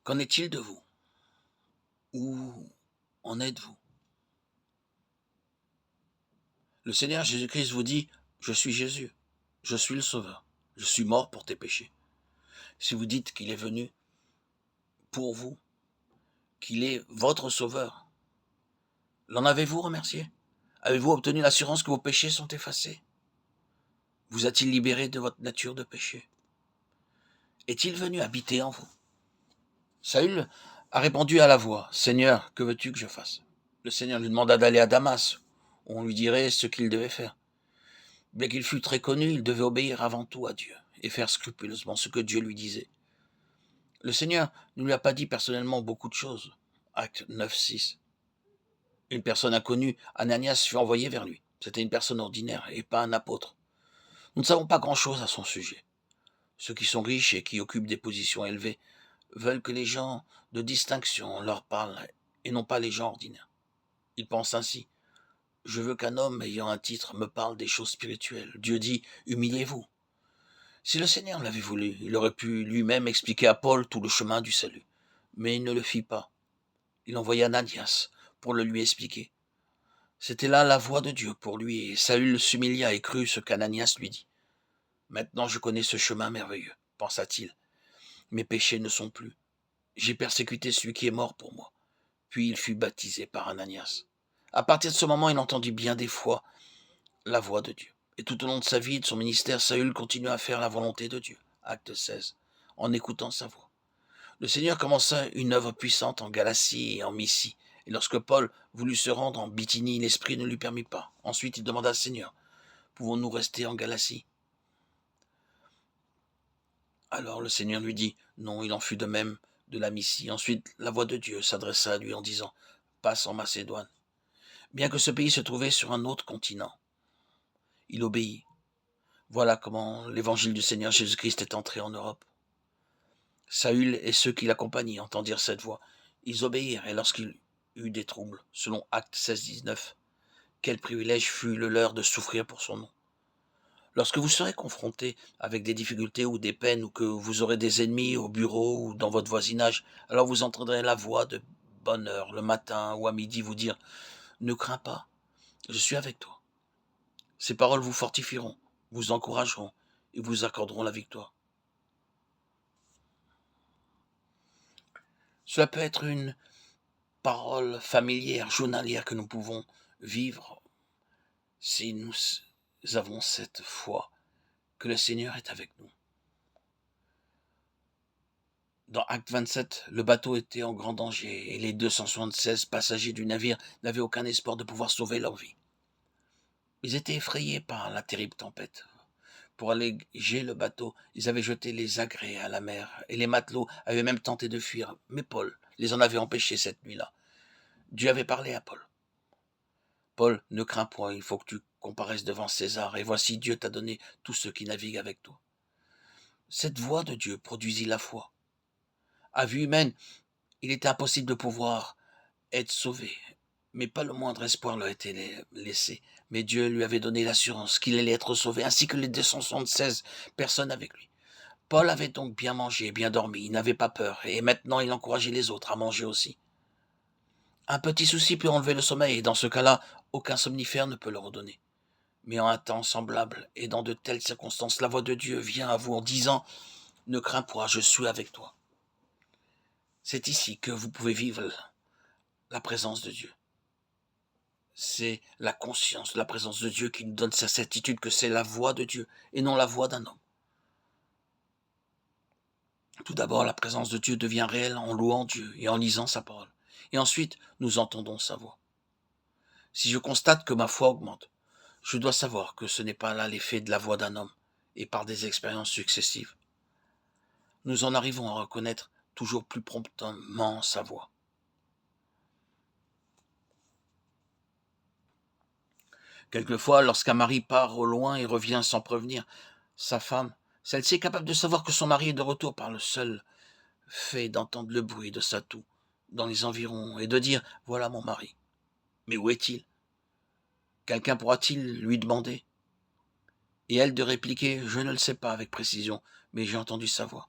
Qu'en est-il de vous? Où en êtes-vous? Le Seigneur Jésus-Christ vous dit, je suis Jésus, je suis le Sauveur, je suis mort pour tes péchés. Si vous dites qu'il est venu pour vous, qu'il est votre Sauveur, l'en avez-vous remercié? Avez-vous obtenu l'assurance que vos péchés sont effacés? Vous a-t-il libéré de votre nature de péché? Est-il venu habiter en vous? Saül a répondu à la voix, Seigneur, que veux-tu que je fasse? Le Seigneur lui demanda d'aller à Damas, où on lui dirait ce qu'il devait faire. Bien qu'il fût très connu, il devait obéir avant tout à Dieu et faire scrupuleusement ce que Dieu lui disait. Le Seigneur ne lui a pas dit personnellement beaucoup de choses. Acte 9, 6. Une personne inconnue, Ananias, fut envoyée vers lui. C'était une personne ordinaire et pas un apôtre. Nous ne savons pas grand-chose à son sujet. Ceux qui sont riches et qui occupent des positions élevées veulent que les gens de distinction leur parlent et non pas les gens ordinaires. Ils pensent ainsi. Je veux qu'un homme ayant un titre me parle des choses spirituelles. Dieu dit, humiliez-vous. Si le Seigneur l'avait voulu, il aurait pu lui-même expliquer à Paul tout le chemin du salut. Mais il ne le fit pas. Il envoya Ananias pour le lui expliquer. C'était là la voix de Dieu pour lui, et Saül s'humilia et crut ce qu'Ananias lui dit. Maintenant je connais ce chemin merveilleux, pensa-t-il. Mes péchés ne sont plus. J'ai persécuté celui qui est mort pour moi. Puis il fut baptisé par Ananias. À partir de ce moment, il entendit bien des fois la voix de Dieu. Et tout au long de sa vie et de son ministère, Saül continua à faire la volonté de Dieu. Acte 16. En écoutant sa voix. Le Seigneur commença une œuvre puissante en Galatie et en Mysie. Et lorsque Paul voulut se rendre en Bithynie, l'Esprit ne lui permit pas. Ensuite, il demanda au Seigneur, pouvons-nous rester en Galatie? Alors le Seigneur lui dit, non, il en fut de même de la Mysie. Ensuite, la voix de Dieu s'adressa à lui en disant, passe en Macédoine. Bien que ce pays se trouvait sur un autre continent, il obéit. Voilà comment l'évangile du Seigneur Jésus-Christ est entré en Europe. Saül et ceux qui l'accompagnaient entendirent cette voix. Ils obéirent, et lorsqu'il eut des troubles, selon Actes 16, 19, quel privilège fut le leur de souffrir pour son nom. Lorsque vous serez confronté avec des difficultés ou des peines, ou que vous aurez des ennemis au bureau ou dans votre voisinage, alors vous entendrez la voix de bonne heure, le matin ou à midi, vous dire « Ne crains pas, je suis avec toi ». Ces paroles vous fortifieront, vous encourageront et vous accorderont la victoire. Cela peut être une parole familière, journalière que nous pouvons vivre si nous avons cette foi que le Seigneur est avec nous. Dans Acte 27, le bateau était en grand danger et les 276 passagers du navire n'avaient aucun espoir de pouvoir sauver leur vie. Ils étaient effrayés par la terrible tempête. Pour alléger le bateau, ils avaient jeté les agrès à la mer et les matelots avaient même tenté de fuir. Mais Paul les en avait empêchés cette nuit-là. Dieu avait parlé à Paul. Paul, ne crains point, il faut que tu comparaisses devant César, et voici Dieu t'a donné tous ceux qui naviguent avec toi. Cette voix de Dieu produisit la foi. À vue humaine, il était impossible de pouvoir être sauvé, mais pas le moindre espoir leur était laissé. Mais Dieu lui avait donné l'assurance qu'il allait être sauvé, ainsi que les 276 personnes avec lui. Paul avait donc bien mangé, bien dormi, il n'avait pas peur, et maintenant il encourageait les autres à manger aussi. Un petit souci peut enlever le sommeil, et dans ce cas-là, aucun somnifère ne peut le redonner. Mais en un temps semblable, et dans de telles circonstances, la voix de Dieu vient à vous en disant « Ne crains point, je suis avec toi ». C'est ici que vous pouvez vivre la présence de Dieu. C'est la conscience de la présence de Dieu qui nous donne sa certitude que c'est la voix de Dieu et non la voix d'un homme. Tout d'abord, la présence de Dieu devient réelle en louant Dieu et en lisant sa parole. Et ensuite, nous entendons sa voix. Si je constate que ma foi augmente, je dois savoir que ce n'est pas là l'effet de la voix d'un homme et par des expériences successives. Nous en arrivons à reconnaître toujours plus promptement sa voix. Quelquefois, lorsqu'un mari part au loin et revient sans prévenir sa femme, celle-ci est capable de savoir que son mari est de retour par le seul fait d'entendre le bruit de sa toux dans les environs et de dire « Voilà mon mari ». Mais où est-il? Quelqu'un pourra-t-il lui demander? Et elle de répliquer « Je ne le sais pas avec précision, mais j'ai entendu sa voix ».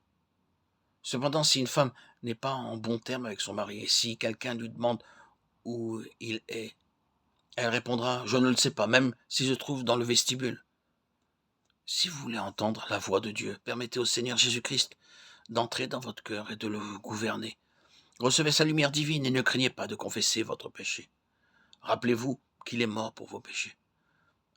Cependant, si une femme n'est pas en bon terme avec son mari, et si quelqu'un lui demande où il est, elle répondra: Je ne le sais pas, même si se trouve dans le vestibule. Si vous voulez entendre la voix de Dieu, permettez au Seigneur Jésus-Christ d'entrer dans votre cœur et de le gouverner. Recevez sa lumière divine et ne craignez pas de confesser votre péché. Rappelez-vous qu'il est mort pour vos péchés.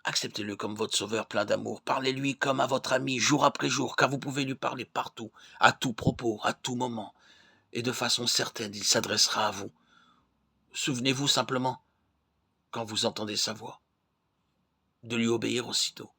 Acceptez-le comme votre sauveur plein d'amour. Parlez-lui comme à votre ami jour après jour, car vous pouvez lui parler partout, à tout propos, à tout moment. Et de façon certaine, il s'adressera à vous. Souvenez-vous simplement, quand vous entendez sa voix, de lui obéir aussitôt.